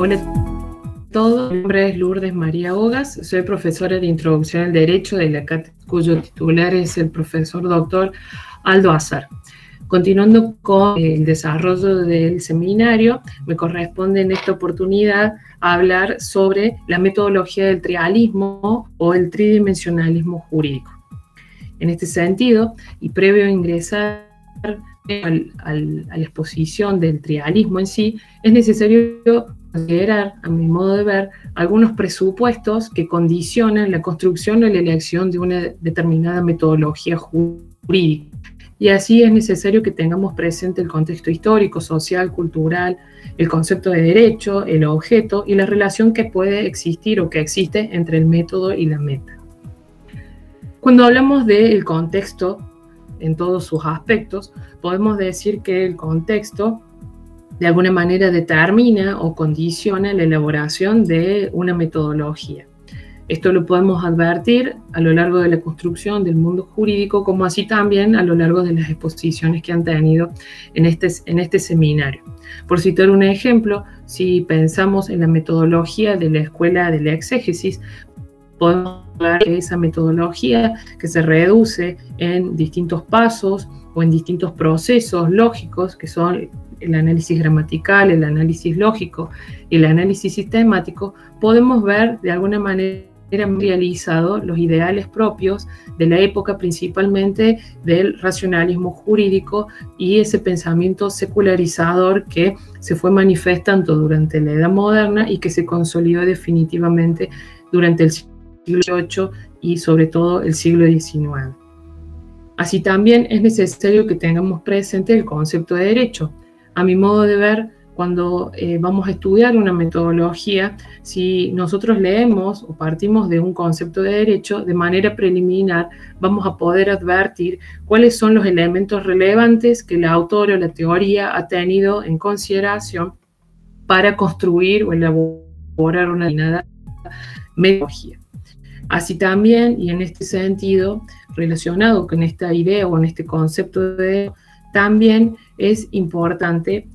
Hola a todos, mi nombre es Lourdes María Hogas, soy profesora de Introducción al Derecho de la cátedra, cuyo titular es el profesor doctor Aldo Azar. Continuando con el desarrollo del seminario, me corresponde en esta oportunidad hablar sobre la metodología del trialismo o el tridimensionalismo jurídico. En este sentido, y previo a ingresar a la exposición del trialismo en sí, es necesario considerar, a mi modo de ver, algunos presupuestos que condicionan la construcción o la elección de una determinada metodología jurídica. Y así es necesario que tengamos presente el contexto histórico, social, cultural, el concepto de derecho, el objeto y la relación que puede existir o que existe entre el método y la meta. Cuando hablamos del contexto en todos sus aspectos, podemos decir que el contexto de alguna manera determina o condiciona la elaboración de una metodología. Esto lo podemos advertir a lo largo de la construcción del mundo jurídico, como así también a lo largo de las exposiciones que han tenido en este seminario. Por citar un ejemplo, si pensamos en la metodología de la escuela de la exégesis, podemos hablar de esa metodología que se reduce en distintos pasos o en distintos procesos lógicos, que son el análisis gramatical, el análisis lógico y el análisis sistemático. Podemos ver de alguna manera realizado los ideales propios de la época, principalmente del racionalismo jurídico y ese pensamiento secularizador que se fue manifestando durante la Edad Moderna y que se consolidó definitivamente durante el siglo XVIII y sobre todo el siglo XIX. Así también es necesario que tengamos presente el concepto de derecho. A mi modo de ver, cuando vamos a estudiar una metodología, si nosotros leemos o partimos de un concepto de derecho, de manera preliminar vamos a poder advertir cuáles son los elementos relevantes que el autor o la teoría ha tenido en consideración para construir o elaborar una determinada metodología. Así también, y en este sentido, relacionado con esta idea o en este concepto de derecho, también es importante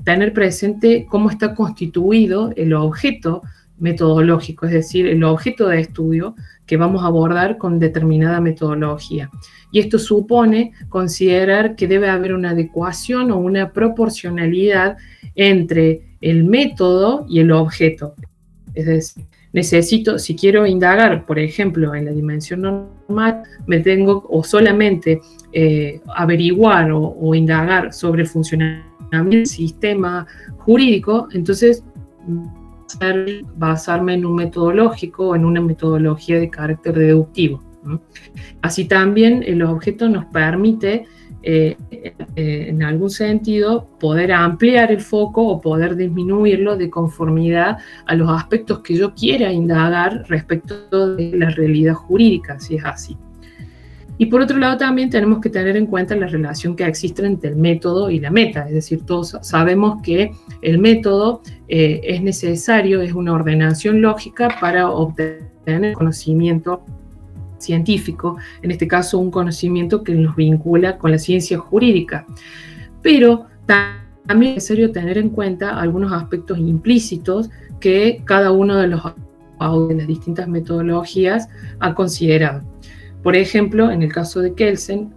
tener presente cómo está constituido el objeto metodológico, es decir, el objeto de estudio que vamos a abordar con determinada metodología. Y esto supone considerar que debe haber una adecuación o una proporcionalidad entre el método y el objeto. Es decir, si quiero indagar, por ejemplo, en la dimensión normal, me tengo o solamente averiguar o indagar sobre el funcionamiento del sistema jurídico, entonces basarme en un metodológico o en una metodología de carácter deductivo, ¿no? Así también el objeto nos permite en algún sentido poder ampliar el foco o poder disminuirlo de conformidad a los aspectos que yo quiera indagar respecto de la realidad jurídica, si es así. Y por otro lado también tenemos que tener en cuenta la relación que existe entre el método y la meta, es decir, todos sabemos que el método es necesario, es una ordenación lógica para obtener conocimiento científico, en este caso un conocimiento que nos vincula con la ciencia jurídica. Pero también es necesario tener en cuenta algunos aspectos implícitos que cada uno de las distintas metodologías ha considerado. Por ejemplo, en el caso de Kelsen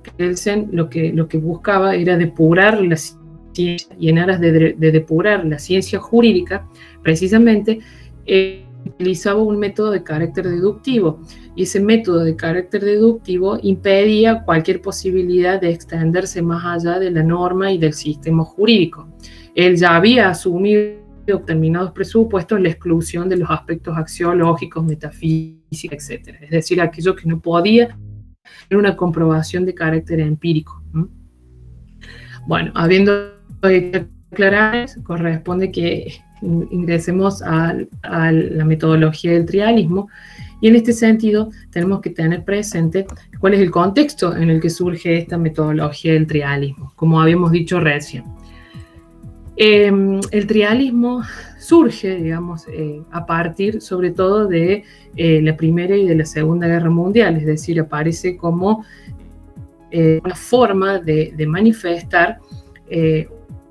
lo que buscaba era depurar la ciencia, y en aras de depurar la ciencia jurídica, precisamente utilizaba un método de carácter deductivo, y ese método de carácter deductivo impedía cualquier posibilidad de extenderse más allá de la norma y del sistema jurídico. Él ya había asumido determinados presupuestos la exclusión de los aspectos axiológicos, metafísicos, etc. Es decir, aquello que no podía tener una comprobación de carácter empírico. Bueno, habiendo aclarado, corresponde que ingresemos a la metodología del trialismo, y en este sentido tenemos que tener presente cuál es el contexto en el que surge esta metodología del trialismo, como habíamos dicho recién. El trialismo surge, digamos, a partir sobre todo de la Primera y de la Segunda Guerra Mundial, es decir, aparece como una forma de manifestar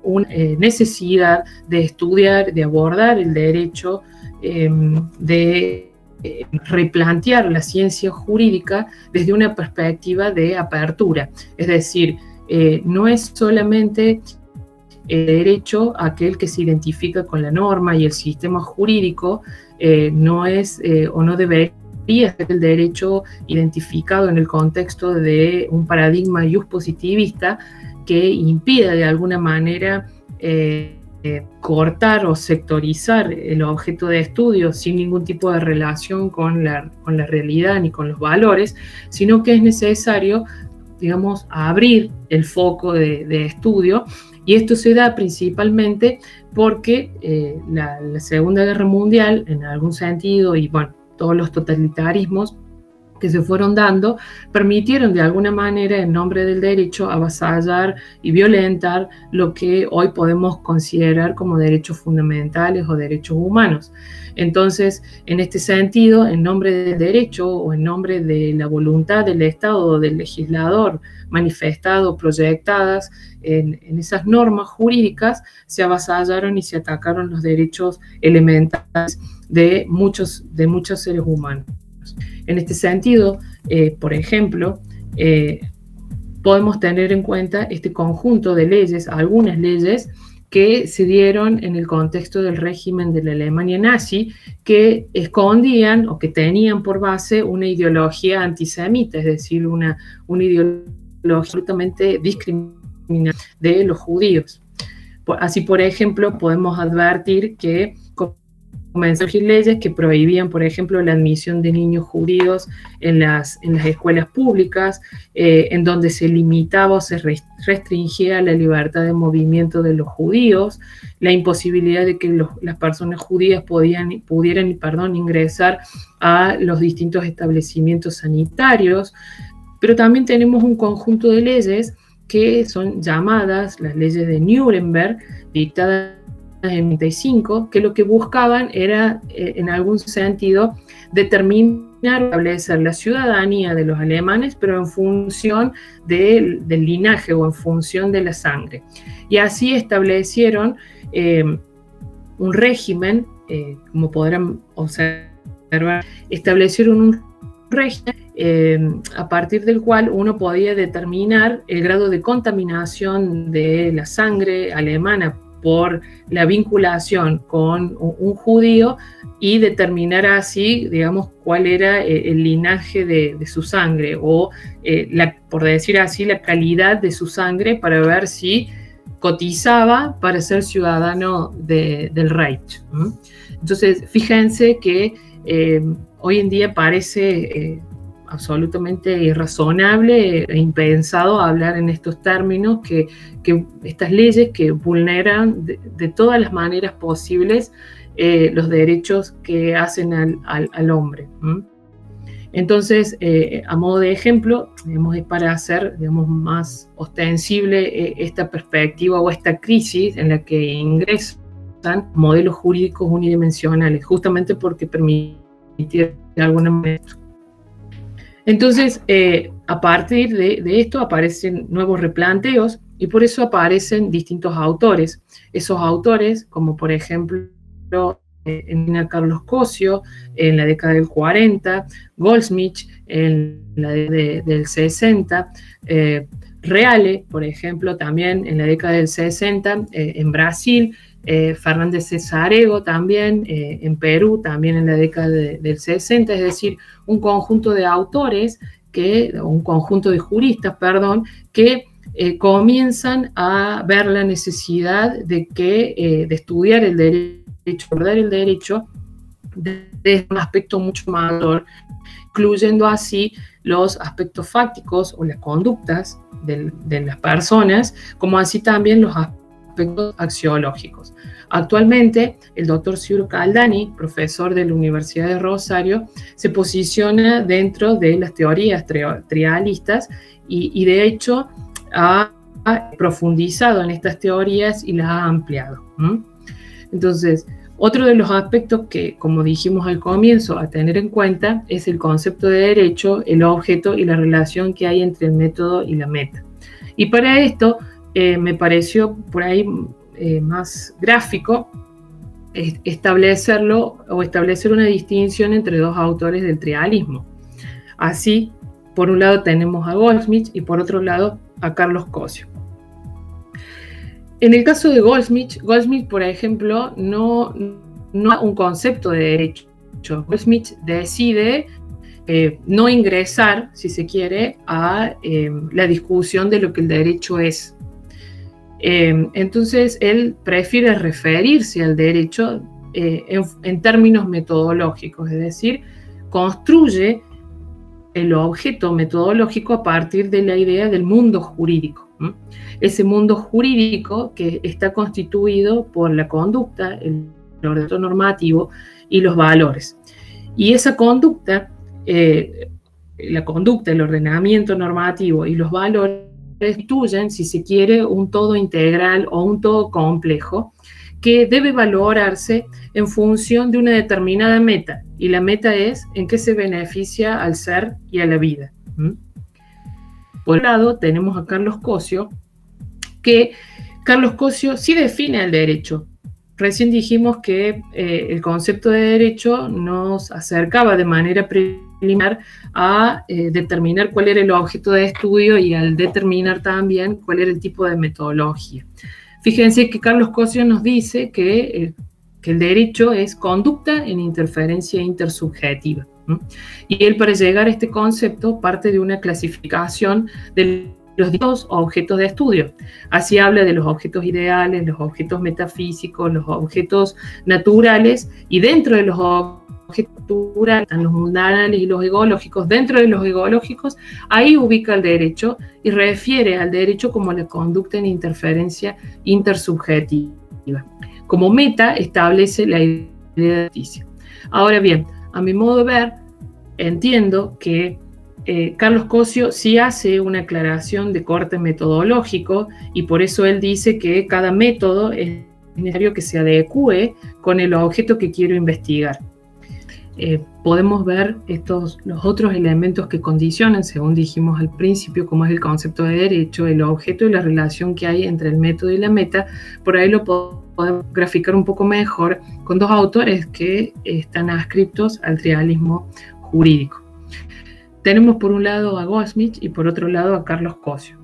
una necesidad de estudiar, de abordar el derecho, de replantear la ciencia jurídica desde una perspectiva de apertura. Es decir, no es solamente el derecho aquel que se identifica con la norma y el sistema jurídico, no es o no debería ser el derecho identificado en el contexto de un paradigma positivista que impida de alguna manera cortar o sectorizar el objeto de estudio sin ningún tipo de relación con la realidad ni con los valores, sino que es necesario, digamos, abrir el foco de estudio. Y esto se da principalmente porque la Segunda Guerra Mundial, en algún sentido, y bueno, todos los totalitarismos que se fueron dando, permitieron de alguna manera, en nombre del derecho, avasallar y violentar lo que hoy podemos considerar como derechos fundamentales o derechos humanos. Entonces, en este sentido, en nombre del derecho o en nombre de la voluntad del Estado o del legislador manifestado, proyectadas en esas normas jurídicas, se avasallaron y se atacaron los derechos elementales de muchos seres humanos. En este sentido, por ejemplo, podemos tener en cuenta este conjunto de leyes, algunas leyes que se dieron en el contexto del régimen de la Alemania nazi, que escondían o que tenían por base una ideología antisemita, es decir, una ideología absolutamente discriminatoria de los judíos. Así, por ejemplo, podemos advertir que comenzaron a surgir leyes que prohibían, por ejemplo, la admisión de niños judíos en las escuelas públicas, en donde se limitaba o se restringía la libertad de movimiento de los judíos, la imposibilidad de que las personas judías pudieran ingresar a los distintos establecimientos sanitarios. Pero también tenemos un conjunto de leyes que son llamadas las leyes de Nuremberg, dictadas en 1995, que lo que buscaban era, en algún sentido, determinar o establecer la ciudadanía de los alemanes, pero en función del linaje o en función de la sangre. Y así establecieron un régimen, como podrán observar, establecieron un régimen a partir del cual uno podía determinar el grado de contaminación de la sangre alemana por la vinculación con un judío y determinar así, digamos, cuál era el linaje de su sangre o, por decir así, la calidad de su sangre para ver si cotizaba para ser ciudadano del Reich. Entonces, fíjense que hoy en día parece absolutamente irrazonable e impensado hablar en estos términos, que estas leyes que vulneran de todas las maneras posibles los derechos que hacen al hombre. Entonces, a modo de ejemplo, digamos, es para hacer, digamos, más ostensible esta perspectiva o esta crisis en la que ingresan modelos jurídicos unidimensionales, justamente porque permitieron de alguna manera. Entonces, a partir de esto aparecen nuevos replanteos y por eso aparecen distintos autores. Esos autores, como por ejemplo Carlos Cosio en la década del 40, Goldsmith en la década del 60, Reale, por ejemplo, también en la década del 60 en Brasil, Fernández Cesarego también en Perú, también en la década del 60, es decir, un conjunto de autores, un conjunto de juristas, perdón, que comienzan a ver la necesidad de estudiar el derecho, abordar el derecho desde un aspecto mucho mayor, incluyendo así los aspectos fácticos o las conductas de las personas, como así también los aspectos axiológicos. Actualmente, el doctor Ciro Caldani, profesor de la Universidad de Rosario, se posiciona dentro de las teorías trialistas y de hecho ha profundizado en estas teorías y las ha ampliado. Entonces, otro de los aspectos que, como dijimos al comienzo, a tener en cuenta es el concepto de derecho, el objeto y la relación que hay entre el método y la meta. Y para esto me pareció por ahí más gráfico establecerlo o establecer una distinción entre dos autores del trialismo. Así, por un lado tenemos a Goldsmith y por otro lado a Carlos Cosio. En el caso de Goldsmith, por ejemplo, no un concepto de derecho. Goldsmith decide no ingresar, si se quiere, a la discusión de lo que el derecho es. Entonces, él prefiere referirse al derecho en términos metodológicos, es decir, construye el objeto metodológico a partir de la idea del mundo jurídico. Ese mundo jurídico que está constituido por la conducta, el ordenamiento normativo y los valores. Y esa conducta, el ordenamiento normativo y los valores constituyen, si se quiere, un todo integral o un todo complejo que debe valorarse en función de una determinada meta. Y la meta es en qué se beneficia al ser y a la vida. Por un lado, tenemos a Carlos Cosio, que Carlos Cosio sí define el derecho. Recién dijimos que el concepto de derecho nos acercaba de manera preliminar a determinar cuál era el objeto de estudio y al determinar también cuál era el tipo de metodología. Fíjense que Carlos Cosio nos dice que el derecho es conducta en interferencia intersubjetiva. Y él, para llegar a este concepto, parte de una clasificación de los distintos objetos de estudio. Así habla de los objetos ideales, los objetos metafísicos, los objetos naturales, y dentro de los objetos naturales están los mundanales y los egológicos. Dentro de los egológicos, ahí ubica el derecho y refiere al derecho como la conducta en interferencia intersubjetiva. Como meta establece la idea de justicia. Ahora bien, a mi modo de ver, entiendo que Carlos Cosio sí hace una aclaración de corte metodológico y por eso él dice que cada método es necesario que se adecue con el objeto que quiero investigar. Podemos ver los otros elementos que condicionan, según dijimos al principio, como es el concepto de derecho, el objeto y la relación que hay entre el método y la meta. Por ahí lo podemos graficar un poco mejor con dos autores que están adscriptos al trialismo jurídico. Tenemos por un lado a Goldsmith y por otro lado a Carlos Cosio.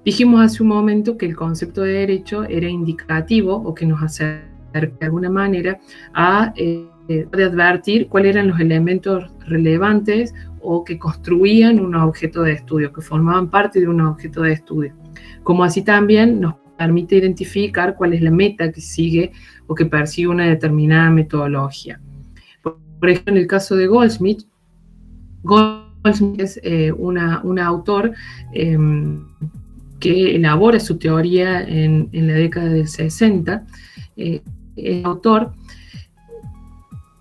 Dijimos hace un momento que el concepto de derecho era indicativo o que nos acerca de alguna manera a de advertir cuáles eran los elementos relevantes o que construían un objeto de estudio, que formaban parte de un objeto de estudio. Como así también nos permite identificar cuál es la meta que sigue o que persigue una determinada metodología. Por ejemplo, en el caso de Goldsmith es un autor que elabora su teoría en la década del 60. El autor,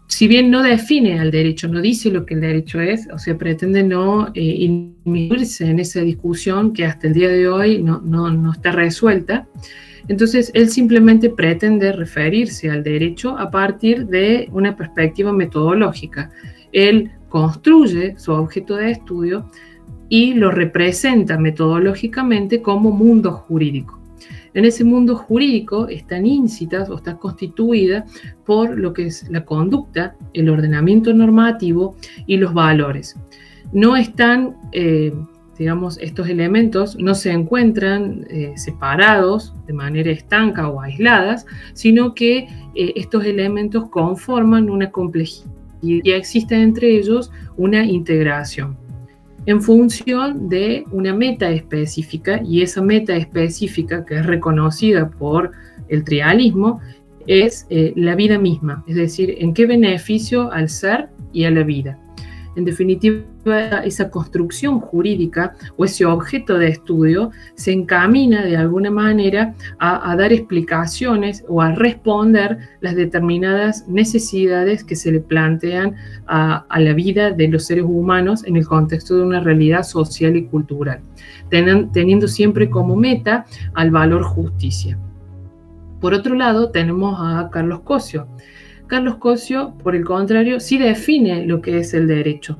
si bien no define al derecho, no dice lo que el derecho es, o sea, pretende no inmiscuirse en esa discusión que hasta el día de hoy no está resuelta. Entonces, él simplemente pretende referirse al derecho a partir de una perspectiva metodológica. Él construye su objeto de estudio y lo representa metodológicamente como mundo jurídico. En ese mundo jurídico están íncitas o está constituida por lo que es la conducta, el ordenamiento normativo y los valores. No están, digamos, estos elementos no se encuentran separados de manera estanca o aisladas, sino que estos elementos conforman una complejidad y existe entre ellos una integración en función de una meta específica, y esa meta específica que es reconocida por el trialismo es la vida misma, es decir, en qué beneficio al ser y a la vida. En definitiva, esa construcción jurídica o ese objeto de estudio se encamina de alguna manera a dar explicaciones o a responder las determinadas necesidades que se le plantean a la vida de los seres humanos en el contexto de una realidad social y cultural, teniendo siempre como meta al valor justicia. Por otro lado, tenemos a Carlos Cosio. Carlos Cosio, por el contrario, sí define lo que es el derecho.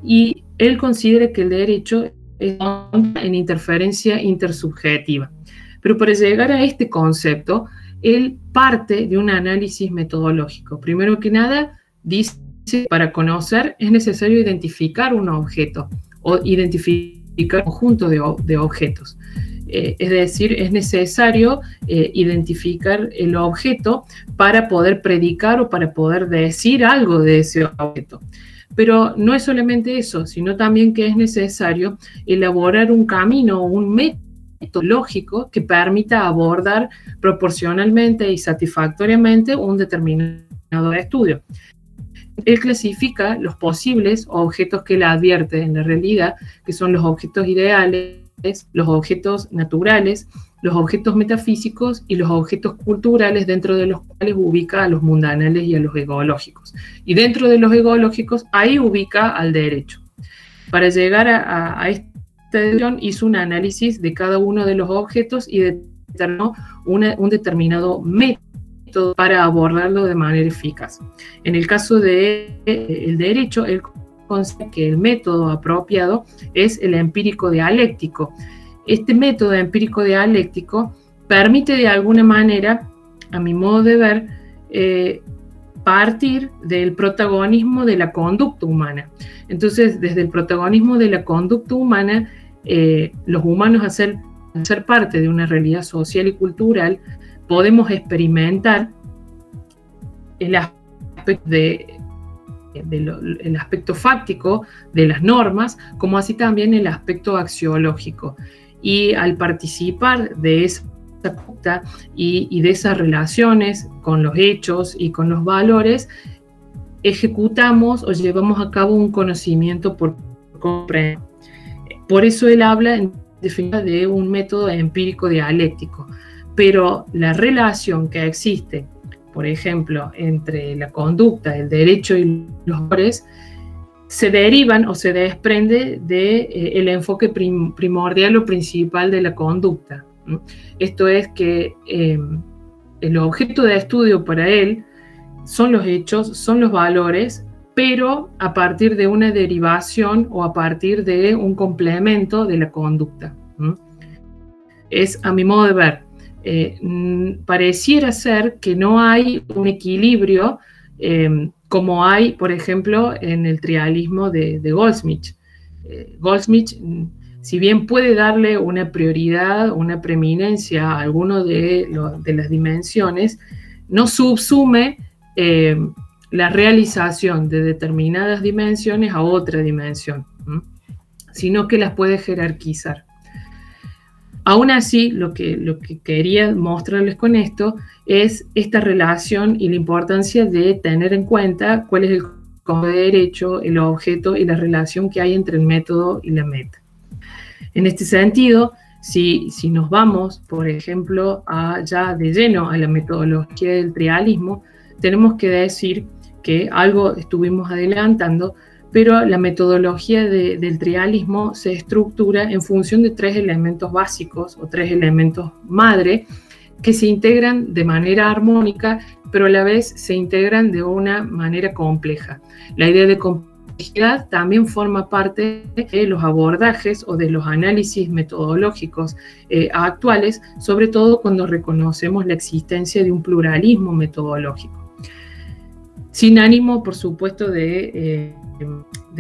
Y él considera que el derecho es en interferencia intersubjetiva. Pero para llegar a este concepto, él parte de un análisis metodológico. Primero que nada, dice que para conocer es necesario identificar un objeto o identificar un conjunto de objetos. Es decir, es necesario identificar el objeto para poder predicar o para poder decir algo de ese objeto. Pero no es solamente eso, sino también que es necesario elaborar un camino o un método lógico que permita abordar proporcionalmente y satisfactoriamente un determinado estudio. Él clasifica los posibles objetos que él advierte en la realidad, que son los objetos ideales, los objetos naturales, los objetos metafísicos y los objetos culturales, dentro de los cuales ubica a los mundanales y a los egológicos. Y dentro de los egológicos, ahí ubica al derecho. Para llegar a esta decisión, hizo un análisis de cada uno de los objetos y determinó un determinado método para abordarlo de manera eficaz. En el caso del derecho, él considera que el método apropiado es el empírico dialéctico. Este método empírico dialéctico permite de alguna manera, a mi modo de ver, partir del protagonismo de la conducta humana. Entonces, desde el protagonismo de la conducta humana, los humanos, al ser parte de una realidad social y cultural, podemos experimentar el aspecto fáctico de las normas, como así también el aspecto axiológico. Y al participar de esa conducta y de esas relaciones con los hechos y con los valores, ejecutamos o llevamos a cabo un conocimiento por comprensión. Por eso él habla en definitiva de un método empírico dialéctico. Pero la relación que existe, por ejemplo, entre la conducta, el derecho y los valores, se derivan o se desprende del enfoque primordial o principal de la conducta. Esto es que el objeto de estudio para él son los hechos, son los valores, pero a partir de una derivación o a partir de un complemento de la conducta. Es, a mi modo de ver, pareciera ser que no hay un equilibrio como hay, por ejemplo, en el trialismo de Goldsmith. Goldsmith, si bien puede darle una prioridad, una preeminencia a alguno de las dimensiones, no subsume la realización de determinadas dimensiones a otra dimensión, sino que las puede jerarquizar. Aún así, lo que quería mostrarles con esto es esta relación y la importancia de tener en cuenta cuál es el conjunto de derecho, el objeto y la relación que hay entre el método y la meta. En este sentido, si nos vamos, por ejemplo, ya de lleno a la metodología del trialismo, tenemos que decir que algo estuvimos adelantando, pero la metodología del trialismo se estructura en función de 3 elementos básicos o 3 elementos madre que se integran de manera armónica, pero a la vez se integran de una manera compleja. La idea de complejidad también forma parte de los abordajes o de los análisis metodológicos actuales, sobre todo cuando reconocemos la existencia de un pluralismo metodológico. Sin ánimo, por supuesto, de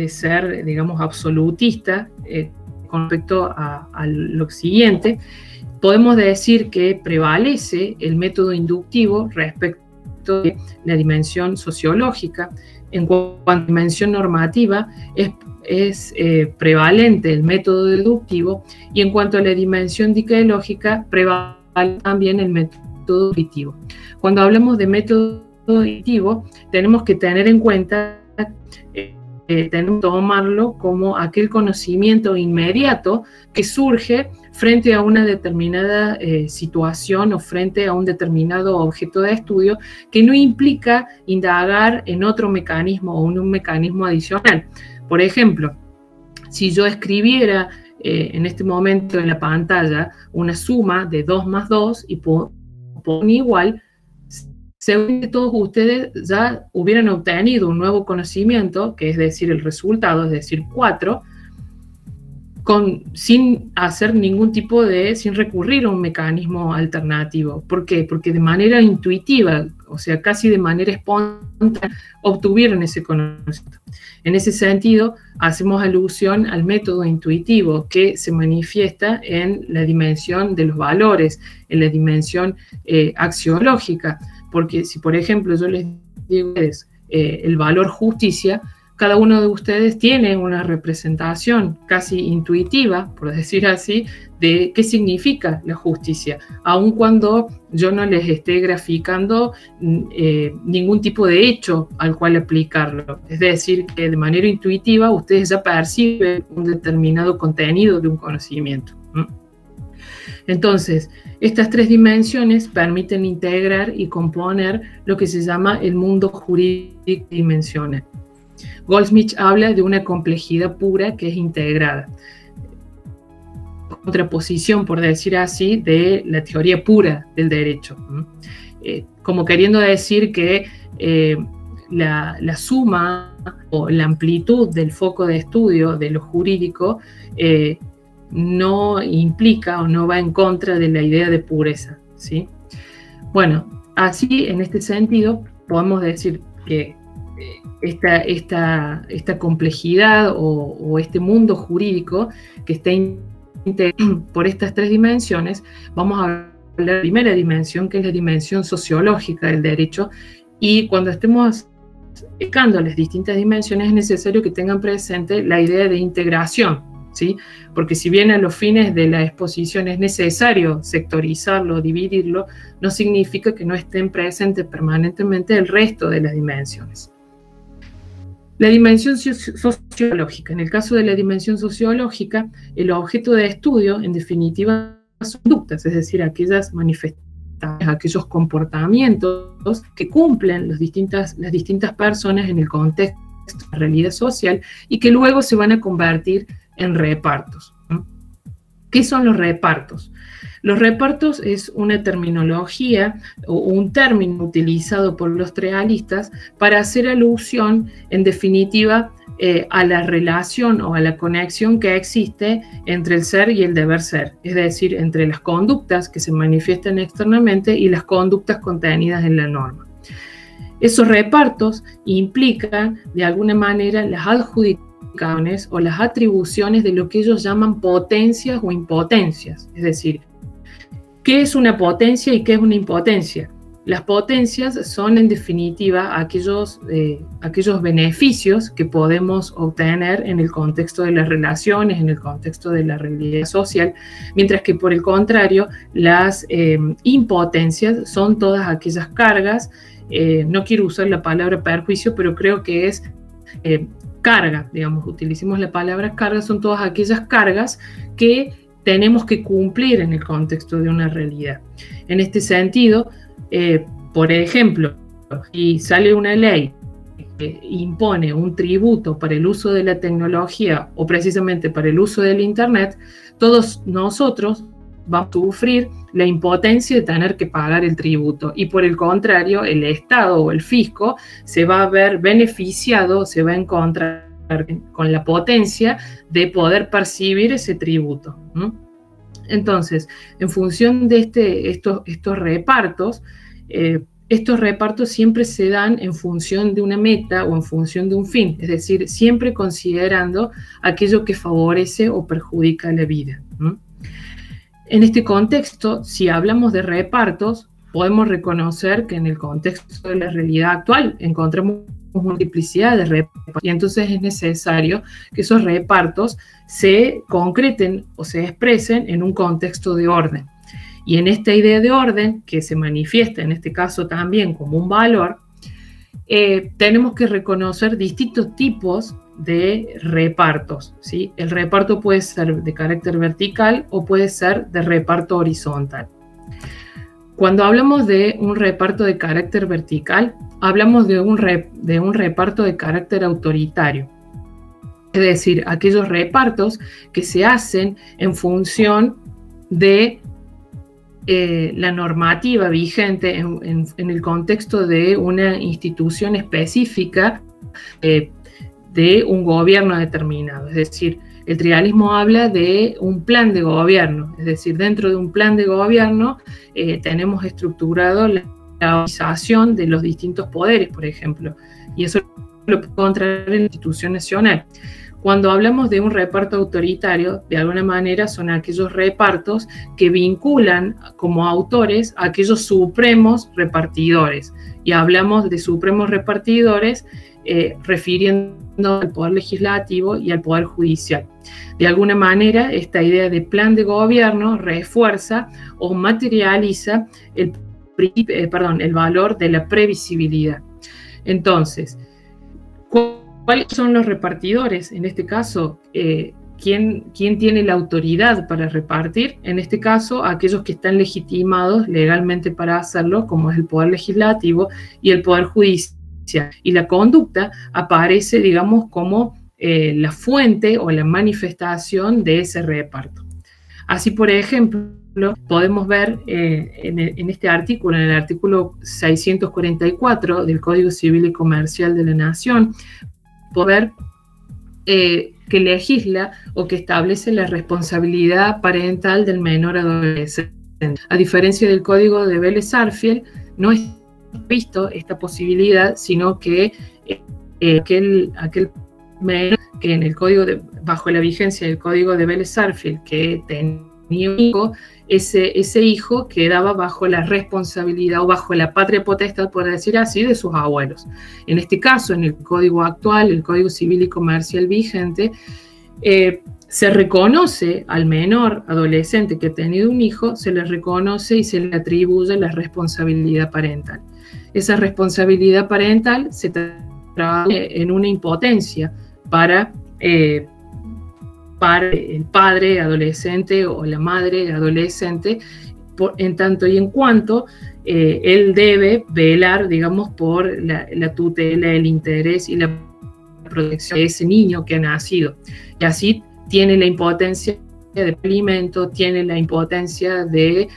ser, digamos, absolutista con respecto a lo siguiente, podemos decir que prevalece el método inductivo respecto de la dimensión sociológica. En cuanto a la dimensión normativa, es prevalente el método deductivo, y en cuanto a la dimensión dicaelógica, prevalece también el método intuitivo. Cuando hablamos de método intuitivo, tenemos que tener en cuenta tenemos que tomarlo como aquel conocimiento inmediato que surge frente a una determinada situación o frente a un determinado objeto de estudio, que no implica indagar en otro mecanismo o en un mecanismo adicional. Por ejemplo, si yo escribiera en este momento en la pantalla una suma de 2 más 2 y pongo igual, seguramente todos ustedes ya hubieran obtenido un nuevo conocimiento, que es decir, el resultado, es decir, 4, sin hacer ningún tipo sin recurrir a un mecanismo alternativo. ¿Por qué? Porque de manera intuitiva, o sea, casi de manera espontánea, obtuvieron ese conocimiento. En ese sentido, hacemos alusión al método intuitivo que se manifiesta en la dimensión de los valores, en la dimensión axiológica, porque si, por ejemplo, yo les digo el valor justicia, cada uno de ustedes tiene una representación casi intuitiva, por decir así, de qué significa la justicia, aun cuando yo no les esté graficando ningún tipo de hecho al cual aplicarlo. Es decir, que de manera intuitiva ustedes ya perciben un determinado contenido de un conocimiento. Entonces, estas tres dimensiones permiten integrar y componer lo que se llama el mundo jurídico dimensional. Goldsmith habla de una complejidad pura que es integrada. Contraposición, por decir así, de la teoría pura del derecho. Como queriendo decir que la suma o la amplitud del foco de estudio de lo jurídico no implica o no va en contra de la idea de pureza, ¿sí? Bueno, así, en este sentido, podemos decir que esta complejidad o este mundo jurídico que está integrado por estas tres dimensiones, vamos a hablar de la primera dimensión, que es la dimensión sociológica del derecho, y cuando estemos explicando las distintas dimensiones es necesario que tengan presente la idea de integración, ¿sí? Porque si bien a los fines de la exposición es necesario sectorizarlo, dividirlo, no significa que no estén presentes permanentemente el resto de las dimensiones. La dimensión sociológica. En el caso de la dimensión sociológica, el objeto de estudio, en definitiva, son conductas, es decir, aquellas manifestaciones, aquellos comportamientos que cumplen las distintas personas en el contexto de la realidad social y que luego se van a convertir en repartos. ¿Qué son los repartos? Los repartos es una terminología o un término utilizado por los realistas para hacer alusión, en definitiva, a la relación o a la conexión que existe entre el ser y el deber ser, es decir, entre las conductas que se manifiestan externamente y las conductas contenidas en la norma. Esos repartos implican, de alguna manera, las adjudicaciones o las atribuciones de lo que ellos llaman potencias o impotencias, es decir, ¿qué es una potencia y qué es una impotencia? Las potencias son, en definitiva, aquellos beneficios que podemos obtener en el contexto de las relaciones, en el contexto de la realidad social, mientras que, por el contrario, las impotencias son todas aquellas cargas, no quiero usar la palabra perjuicio, pero creo que es carga, digamos, utilicemos la palabra carga, son todas aquellas cargas que tenemos que cumplir en el contexto de una realidad. En este sentido, por ejemplo, si sale una ley que impone un tributo para el uso de la tecnología o precisamente para el uso del Internet, todos nosotros vamos a sufrir la impotencia de tener que pagar el tributo y por el contrario, el Estado o el fisco se va a ver beneficiado, se va a encontrar con la potencia de poder percibir ese tributo. Entonces, en función de estos repartos siempre se dan en función de una meta o en función de un fin, es decir, siempre considerando aquello que favorece o perjudica la vida. En este contexto, si hablamos de repartos, podemos reconocer que en el contexto de la realidad actual encontramos multiplicidad de repartos y entonces es necesario que esos repartos se concreten o se expresen en un contexto de orden. Y en esta idea de orden, que se manifiesta en este caso también como un valor, tenemos que reconocer distintos tipos de repartos, ¿sí? El reparto puede ser de carácter vertical o puede ser de reparto horizontal. Cuando hablamos de un reparto de carácter vertical, hablamos de un reparto de carácter autoritario. Es decir, aquellos repartos que se hacen en función de la normativa vigente en el contexto de una institución específica de un gobierno determinado. Es decir, El trialismo habla de un plan de gobierno, es decir, dentro de un plan de gobierno tenemos estructurado la organización de los distintos poderes, por ejemplo, y eso lo puedo encontrar en la institución nacional. Cuando hablamos de un reparto autoritario, de alguna manera son aquellos repartos que vinculan como autores a aquellos supremos repartidores. Y hablamos de supremos repartidores refiriendo al poder legislativo y al poder judicial. De alguna manera, esta idea de plan de gobierno refuerza o materializa el valor de la previsibilidad. Entonces, ¿cuáles son los repartidores? En este caso, ¿quién tiene la autoridad para repartir? En este caso, aquellos que están legitimados legalmente para hacerlo, como es el Poder Legislativo y el Poder Judicial. Y la conducta aparece, digamos, como la fuente o la manifestación de ese reparto. Así, por ejemplo, podemos ver en este artículo, en el artículo 644 del Código Civil y Comercial de la Nación, poder que legisla o que establece la responsabilidad parental del menor adolescente. A diferencia del Código de Vélez-Sarsfield, no es visto esta posibilidad, sino que aquel menor que en el código bajo la vigencia del Código de Vélez-Sarsfield que tenía un hijo, ese hijo quedaba bajo la responsabilidad o bajo la patria potestad, por decir así, de sus abuelos. En este caso, en el código actual, el Código Civil y Comercial vigente, se reconoce al menor adolescente que ha tenido un hijo, se le reconoce y se le atribuye la responsabilidad parental. Esa responsabilidad parental se traduce en una impotencia para el padre adolescente o la madre adolescente, en tanto y en cuanto él debe velar, digamos, por la tutela, el interés y la protección de ese niño que ha nacido. Y así tiene la impotencia de alimento, tiene la impotencia de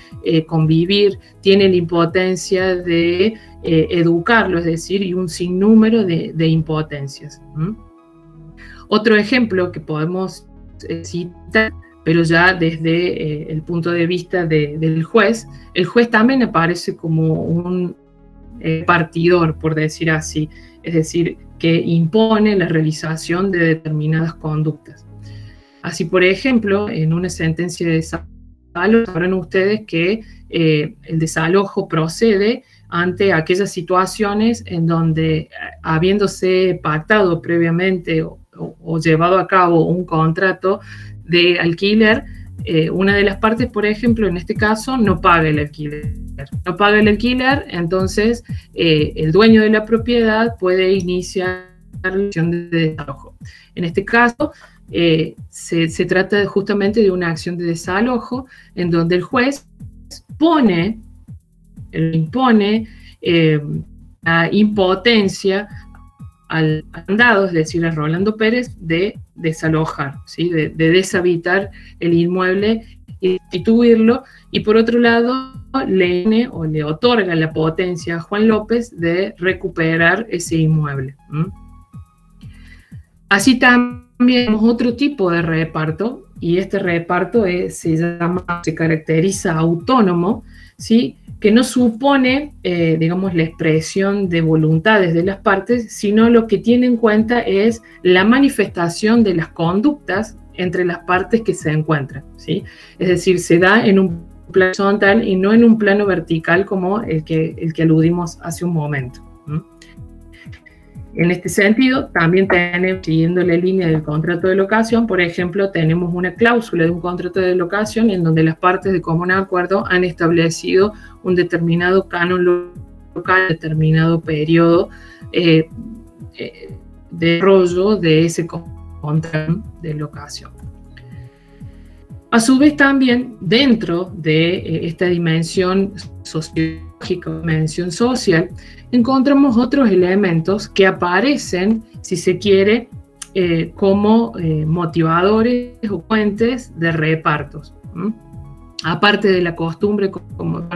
convivir, tiene la impotencia de educarlo, es decir, y un sinnúmero de impotencias. Otro ejemplo que podemos citar, pero ya desde el punto de vista del juez, el juez también aparece como un partidor, por decir así, es decir, que impone la realización de determinadas conductas. Así, por ejemplo, en una sentencia de desalojo, sabrán ustedes que el desalojo procede ante aquellas situaciones en donde, habiéndose pactado previamente o llevado a cabo un contrato de alquiler, una de las partes, por ejemplo, en este caso, no paga el alquiler. No paga el alquiler, entonces el dueño de la propiedad puede iniciar la acción de desalojo. En este caso, se trata justamente de una acción de desalojo en donde el juez impone la impotencia al mandado, es decir, a Rolando Pérez, de desalojar, ¿sí? de deshabitar el inmueble y destituirlo, y por otro lado le otorga la potencia a Juan López de recuperar ese inmueble. Así también tenemos otro tipo de reparto, y este reparto se caracteriza autónomo, ¿sí? Que no supone, digamos, la expresión de voluntades de las partes, sino lo que tiene en cuenta es la manifestación de las conductas entre las partes que se encuentran, ¿sí? Es decir, se da en un plano horizontal y no en un plano vertical como el que aludimos hace un momento. En este sentido, también tenemos, siguiendo la línea del contrato de locación, por ejemplo, tenemos una cláusula de un contrato de locación en donde las partes de común acuerdo han establecido un determinado canon local, determinado periodo de desarrollo de ese contrato de locación. A su vez, también dentro de esta dimensión sociológica, dimensión social, encontramos otros elementos que aparecen, si se quiere, como motivadores o fuentes de repartos. Aparte de la costumbre,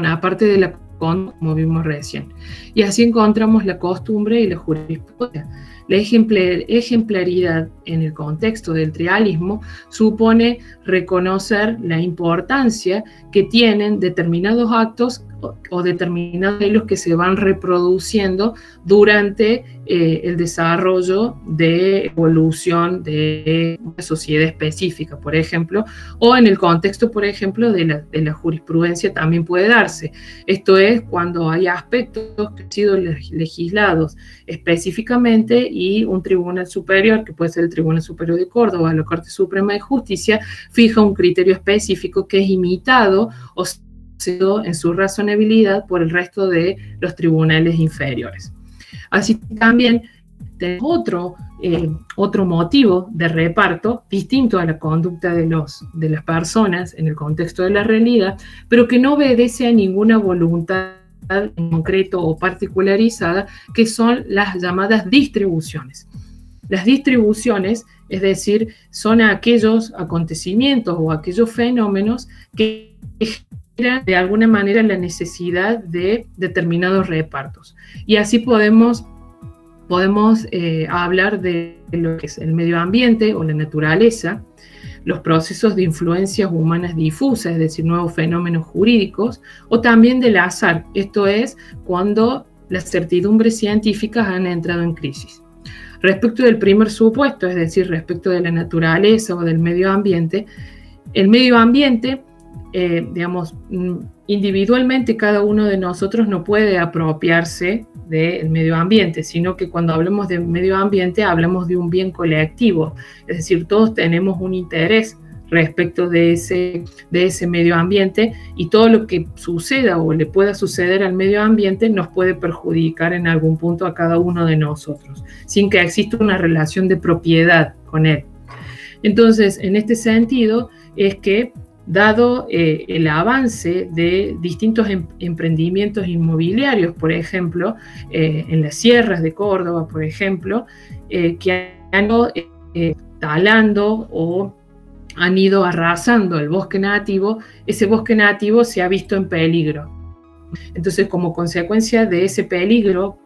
aparte de la como vimos recién. Y así encontramos la costumbre y la jurisprudencia. La ejemplaridad en el contexto del trialismo supone reconocer la importancia que tienen determinados actos o determinados hilos que se van reproduciendo durante el desarrollo de evolución de una sociedad específica, por ejemplo, o en el contexto, por ejemplo, de la jurisprudencia también puede darse. Esto es cuando hay aspectos que han sido legislados específicamente y un tribunal superior, que puede ser el Tribunal Superior de Córdoba, la Corte Suprema de Justicia, fija un criterio específico que es imitado o en su razonabilidad por el resto de los tribunales inferiores. Así que también tenemos otro motivo de reparto distinto a la conducta de las personas en el contexto de la realidad, pero que no obedece a ninguna voluntad en concreto o particularizada, que son las llamadas distribuciones. Las distribuciones, es decir, son aquellos acontecimientos o aquellos fenómenos que de alguna manera la necesidad de determinados repartos. Y así podemos hablar de lo que es el medio ambiente o la naturaleza, los procesos de influencias humanas difusas, es decir, nuevos fenómenos jurídicos, o también del azar, esto es cuando las certidumbres científicas han entrado en crisis. Respecto del primer supuesto, es decir, respecto de la naturaleza o del medio ambiente, el medio ambiente, digamos, individualmente cada uno de nosotros no puede apropiarse del medio ambiente, sino que cuando hablamos de medio ambiente hablamos de un bien colectivo, es decir, todos tenemos un interés respecto de ese medio ambiente y todo lo que suceda o le pueda suceder al medio ambiente nos puede perjudicar en algún punto a cada uno de nosotros, sin que exista una relación de propiedad con él. Entonces, en este sentido es que dado el avance de distintos emprendimientos inmobiliarios, por ejemplo, en las sierras de Córdoba, por ejemplo, que han ido talando o han ido arrasando el bosque nativo, ese bosque nativo se ha visto en peligro. Entonces, como consecuencia de ese peligro,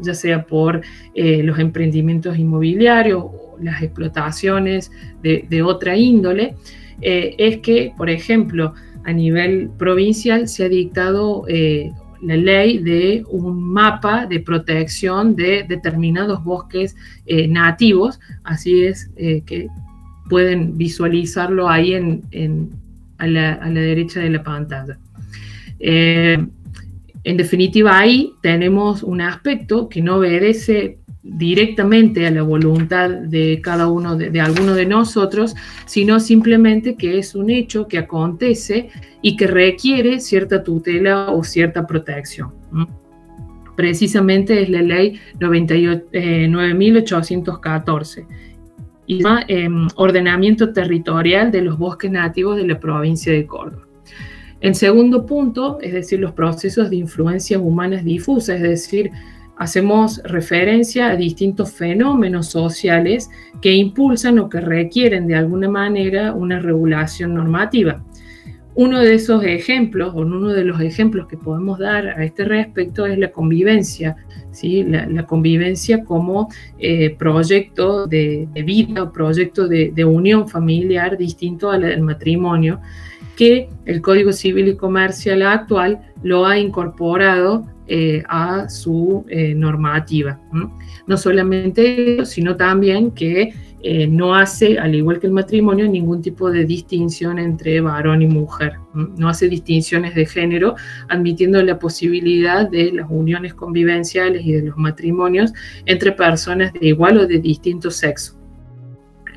ya sea por los emprendimientos inmobiliarios o las explotaciones de otra índole, es que, por ejemplo, a nivel provincial se ha dictado la ley de un mapa de protección de determinados bosques nativos, así es que pueden visualizarlo ahí a la derecha de la pantalla. En definitiva, ahí tenemos un aspecto que no obedece directamente a la voluntad de cada uno, de alguno de nosotros, sino simplemente que es un hecho que acontece y que requiere cierta tutela o cierta protección. Precisamente es la ley 9.814 y ordenamiento territorial de los bosques nativos de la provincia de Córdoba. En segundo punto, es decir, los procesos de influencias humanas difusas, es decir, hacemos referencia a distintos fenómenos sociales que impulsan o que requieren de alguna manera una regulación normativa. Uno de esos ejemplos, o uno de los ejemplos que podemos dar a este respecto es la convivencia, ¿sí? La convivencia como proyecto de vida, proyecto de unión familiar distinto al del matrimonio, que el Código Civil y Comercial actual lo ha incorporado a su normativa. No solamente eso, sino también que no hace, al igual que el matrimonio, ningún tipo de distinción entre varón y mujer. No hace distinciones de género, admitiendo la posibilidad de las uniones convivenciales y de los matrimonios entre personas de igual o de distinto sexo.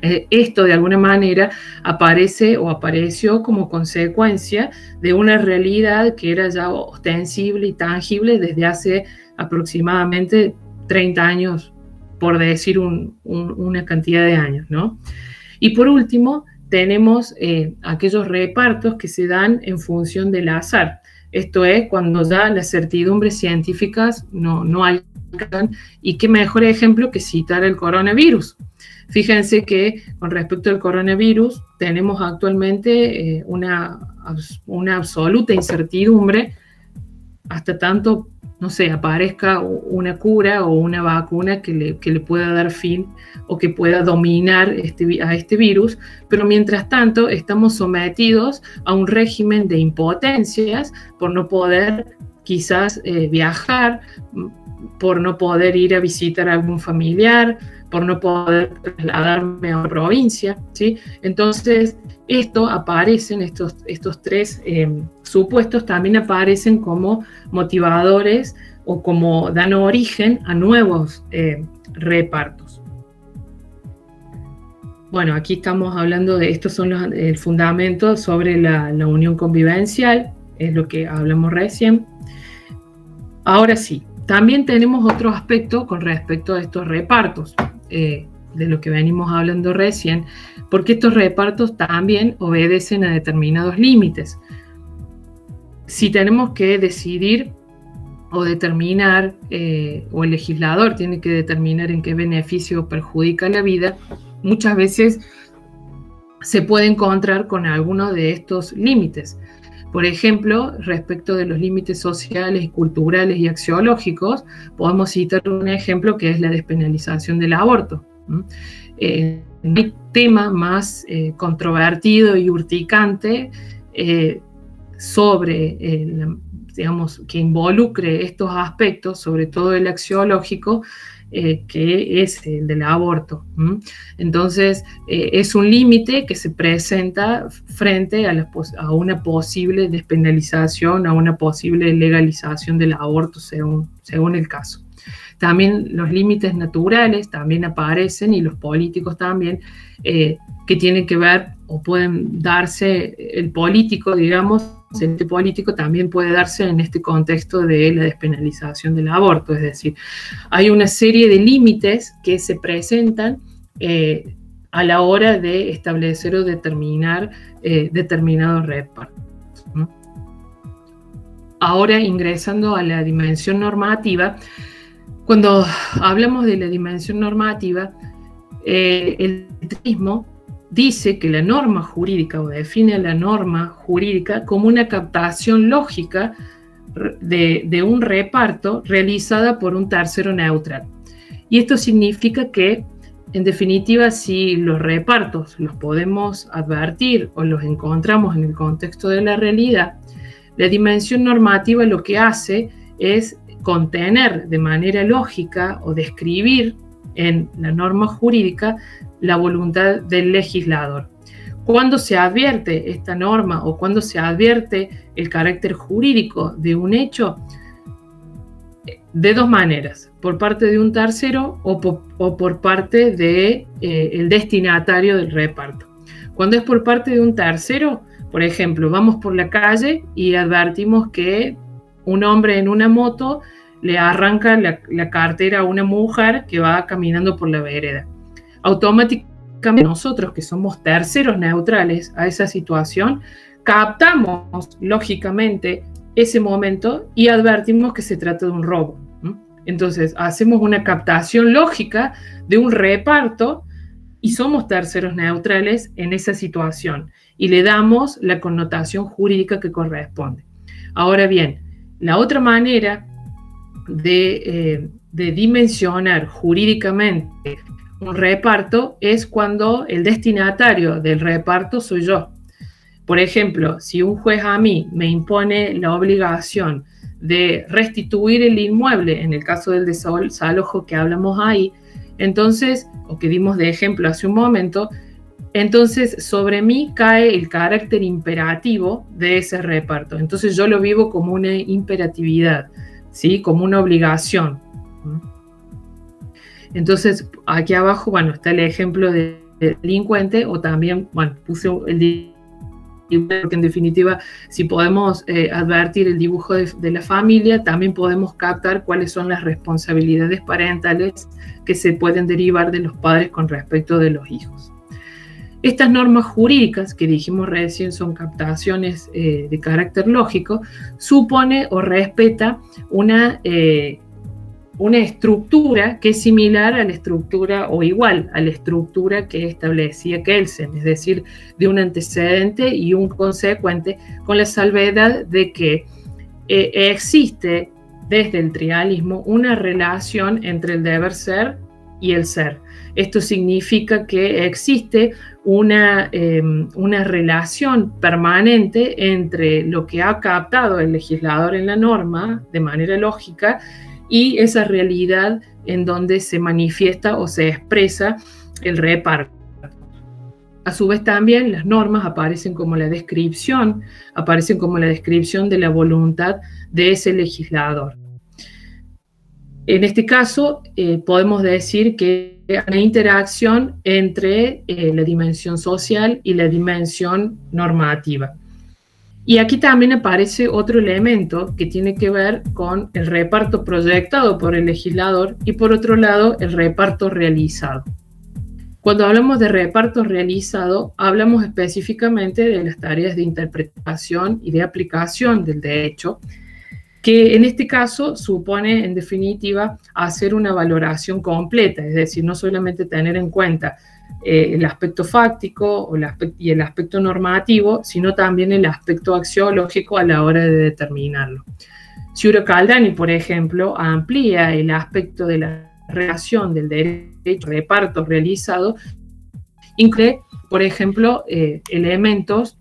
Esto de alguna manera aparece o apareció como consecuencia de una realidad que era ya ostensible y tangible desde hace aproximadamente 30 años, por decir una cantidad de años, ¿no? Y por último, tenemos aquellos repartos que se dan en función del azar. Esto es cuando ya las certidumbres científicas no alcanzan, y qué mejor ejemplo que citar el coronavirus. Fíjense que con respecto al coronavirus tenemos actualmente una absoluta incertidumbre hasta tanto, no sé, aparezca una cura o una vacuna que le pueda dar fin o que pueda dominar a este virus, pero mientras tanto estamos sometidos a un régimen de impotencias por no poder quizás viajar, por no poder ir a visitar a algún familiar, por no poder trasladarme a una provincia, ¿sí? Entonces, esto aparecen, estos tres supuestos también aparecen como motivadores o como dan origen a nuevos repartos. Bueno, aquí estamos hablando de, estos son el fundamento sobre la unión convivencial, es lo que hablamos recién. Ahora sí, también tenemos otro aspecto con respecto a estos repartos, de lo que venimos hablando recién, porque estos repartos también obedecen a determinados límites. Si tenemos que decidir o determinar, o el legislador tiene que determinar en qué beneficio perjudica la vida, muchas veces se puede encontrar con alguno de estos límites. Por ejemplo, respecto de los límites sociales, culturales y axiológicos, podemos citar un ejemplo que es la despenalización del aborto. No hay tema más controvertido y urticante sobre, digamos, que involucre estos aspectos, sobre todo el axiológico, que es el del aborto. Entonces, es un límite que se presenta frente a una posible despenalización, a una posible legalización del aborto, según el caso. También los límites naturales también aparecen, y los políticos también, que tienen que ver o pueden darse, el político, digamos, el político también puede darse en este contexto de la despenalización del aborto. Es decir, hay una serie de límites que se presentan a la hora de establecer o determinar determinados repartos. Ahora, ingresando a la dimensión normativa, cuando hablamos de la dimensión normativa, el trismo dice que la norma jurídica, o define la norma jurídica como una captación lógica de un reparto realizada por un tercero neutral. Y esto significa que, en definitiva, si los repartos los podemos advertir o los encontramos en el contexto de la realidad, la dimensión normativa lo que hace es contener de manera lógica o describir en la norma jurídica la voluntad del legislador. Cuando se advierte esta norma o cuando se advierte el carácter jurídico de un hecho, de dos maneras: por parte de un tercero o por parte del destinatario del reparto. Cuando es por parte de un tercero, por ejemplo, vamos por la calle y advertimos que un hombre en una moto le arranca la cartera a una mujer que va caminando por la vereda. Automáticamente nosotros, que somos terceros neutrales a esa situación, captamos lógicamente ese momento y advertimos que se trata de un robo. Entonces hacemos una captación lógica de un reparto y somos terceros neutrales en esa situación y le damos la connotación jurídica que corresponde. Ahora bien, la otra manera de dimensionar jurídicamente un reparto es cuando el destinatario del reparto soy yo. Por ejemplo, si un juez a mí me impone la obligación de restituir el inmueble, en el caso del desalojo que hablamos ahí, entonces, o que dimos de ejemplo hace un momento, entonces sobre mí cae el carácter imperativo de ese reparto. Entonces yo lo vivo como una imperatividad, ¿sí? Como una obligación. Entonces, aquí abajo, bueno, está el ejemplo de delincuente, o también, bueno, puse el dibujo, porque en definitiva, si podemos advertir el dibujo de la familia, también podemos captar cuáles son las responsabilidades parentales que se pueden derivar de los padres con respecto de los hijos. Estas normas jurídicas que dijimos recién son captaciones de carácter lógico, supone o respeta una estructura que es similar a la estructura o igual a la estructura que establecía Kelsen, es decir, de un antecedente y un consecuente, con la salvedad de que existe desde el trialismo una relación entre el deber ser y el ser. Esto significa que existe una relación permanente entre lo que ha captado el legislador en la norma de manera lógica y esa realidad en donde se manifiesta o se expresa el reparto. A su vez también las normas aparecen como la descripción de la voluntad de ese legislador. En este caso, podemos decir que hay una interacción entre la dimensión social y la dimensión normativa. Y aquí también aparece otro elemento que tiene que ver con el reparto proyectado por el legislador y, por otro lado, el reparto realizado. Cuando hablamos de reparto realizado, hablamos específicamente de las tareas de interpretación y de aplicación del derecho, que en este caso supone, en definitiva, hacer una valoración completa, es decir, no solamente tener en cuenta el aspecto fáctico y el aspecto normativo, sino también el aspecto axiológico a la hora de determinarlo. Ciuro Caldani, por ejemplo, amplía el aspecto de la relación del derecho reparto realizado, incluye, por ejemplo, elementos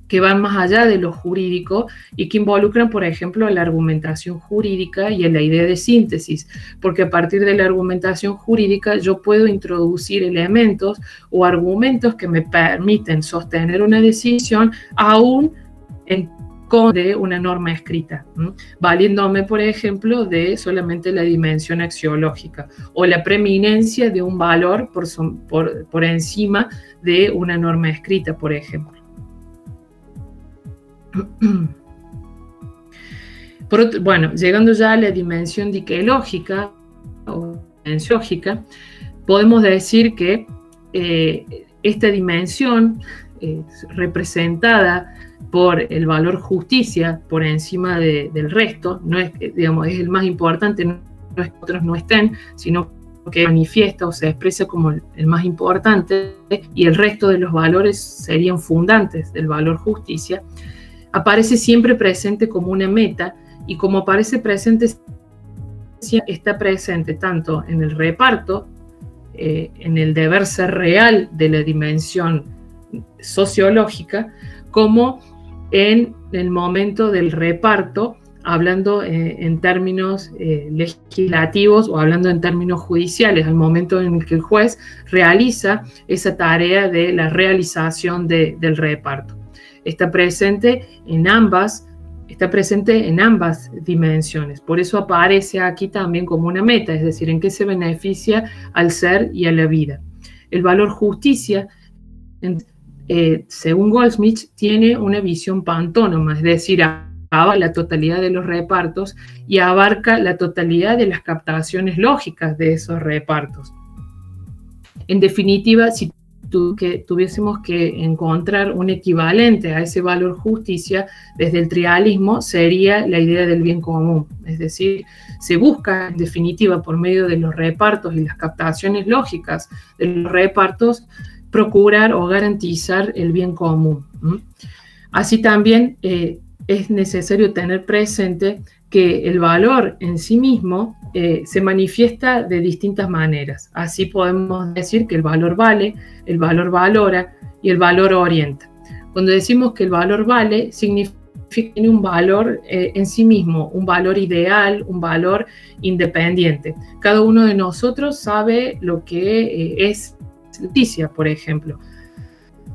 que van más allá de lo jurídico y que involucran, por ejemplo, la argumentación jurídica y la idea de síntesis, porque a partir de la argumentación jurídica yo puedo introducir elementos o argumentos que me permiten sostener una decisión aún en contra de una norma escrita, valiéndome, por ejemplo, de solamente la dimensión axiológica o la preeminencia de un valor por encima de una norma escrita, por ejemplo. Bueno, llegando ya a la dimensión diquelógica o dimensiológica, podemos decir que esta dimensión representada por el valor justicia por encima del resto, no es, digamos, es el más importante, no es que otros no estén, sino que manifiesta o se expresa como el más importante, y el resto de los valores serían fundantes del valor justicia, aparece siempre presente como una meta, y como aparece presente, está presente tanto en el reparto, en el deber ser real de la dimensión sociológica, como en el momento del reparto, hablando en términos legislativos o hablando en términos judiciales, al momento en el que el juez realiza esa tarea de la realización del reparto. Está presente en ambas dimensiones. Por eso aparece aquí también como una meta, es decir, en qué se beneficia al ser y a la vida. El valor justicia, según Goldsmith, tiene una visión pantónoma, es decir, abarca la totalidad de los repartos y abarca la totalidad de las captaciones lógicas de esos repartos. En definitiva, si tuviésemos que encontrar un equivalente a ese valor justicia desde el trialismo, sería la idea del bien común, es decir, se busca en definitiva por medio de los repartos y las captaciones lógicas de los repartos procurar o garantizar el bien común. Así también es necesario tener presente que el valor en sí mismo se manifiesta de distintas maneras. Así podemos decir que el valor vale, el valor valora y el valor orienta. Cuando decimos que el valor vale, significa que tiene un valor en sí mismo, un valor ideal, un valor independiente. Cada uno de nosotros sabe lo que es justicia, por ejemplo.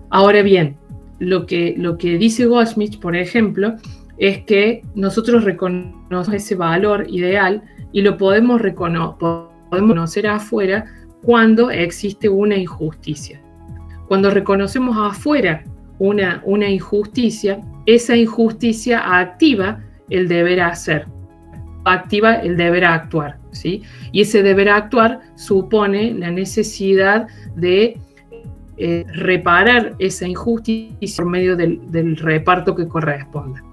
Ahora bien, lo que dice Goldsmith, por ejemplo, es que nosotros reconocemos ese valor ideal y lo podemos reconocer afuera cuando existe una injusticia. Cuando reconocemos afuera una injusticia, esa injusticia activa el deber hacer, activa el deber actuar, ¿sí? Y ese deber actuar supone la necesidad de reparar esa injusticia por medio del reparto que corresponda.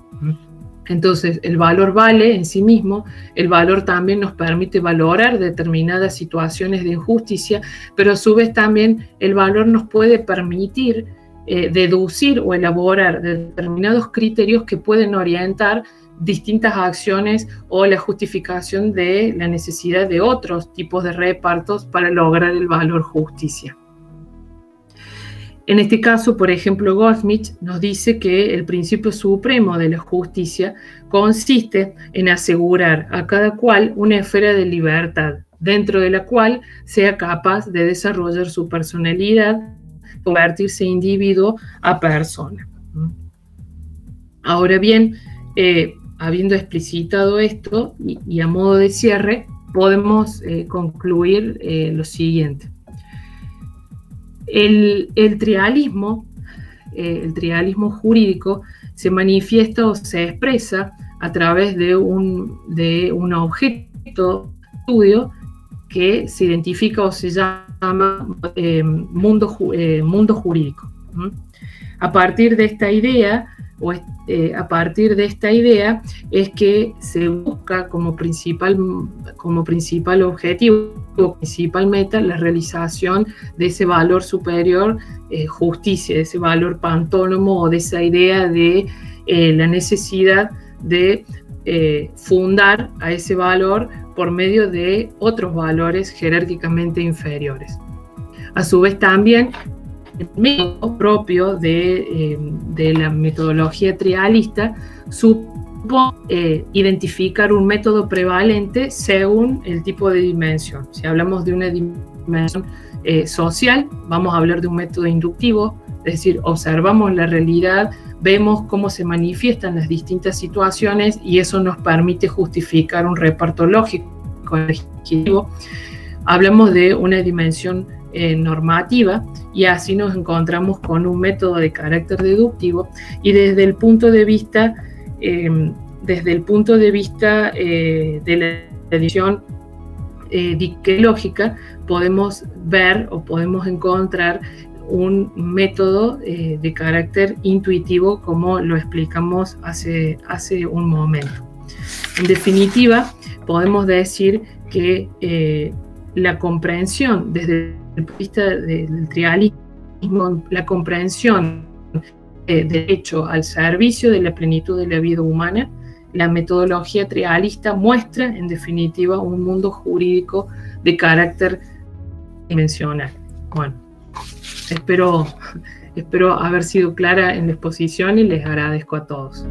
Entonces, el valor vale en sí mismo, el valor también nos permite valorar determinadas situaciones de injusticia, pero a su vez también el valor nos puede permitir deducir o elaborar determinados criterios que pueden orientar distintas acciones o la justificación de la necesidad de otros tipos de repartos para lograr el valor justicia. En este caso, por ejemplo, Goldsmith nos dice que el principio supremo de la justicia consiste en asegurar a cada cual una esfera de libertad, dentro de la cual sea capaz de desarrollar su personalidad, convertirse de individuo a persona. Ahora bien, habiendo explicitado esto y a modo de cierre, podemos concluir lo siguiente. El trialismo jurídico se manifiesta o se expresa a través de un objeto de estudio que se identifica o se llama mundo jurídico. A partir de esta idea, es que se busca como principal objetivo, principal meta, la realización de ese valor superior, justicia, de ese valor pantónomo o de esa idea de la necesidad de fundar a ese valor por medio de otros valores jerárquicamente inferiores. A su vez también el método propio de la metodología trialista supo identificar un método prevalente según el tipo de dimensión. Si hablamos de una dimensión social, vamos a hablar de un método inductivo, es decir, observamos la realidad, vemos cómo se manifiestan las distintas situaciones y eso nos permite justificar un reparto lógico legítimo. Hablamos de una dimensión normativa y así nos encontramos con un método de carácter deductivo y desde el punto de vista de la edición diquelógica podemos ver o podemos encontrar un método de carácter intuitivo como lo explicamos hace un momento. En definitiva, podemos decir que la comprensión desde el punto de vista del trialismo, la comprensión del derecho al servicio de la plenitud de la vida humana, la metodología trialista muestra en definitiva un mundo jurídico de carácter dimensional. Bueno, espero haber sido clara en la exposición y les agradezco a todos.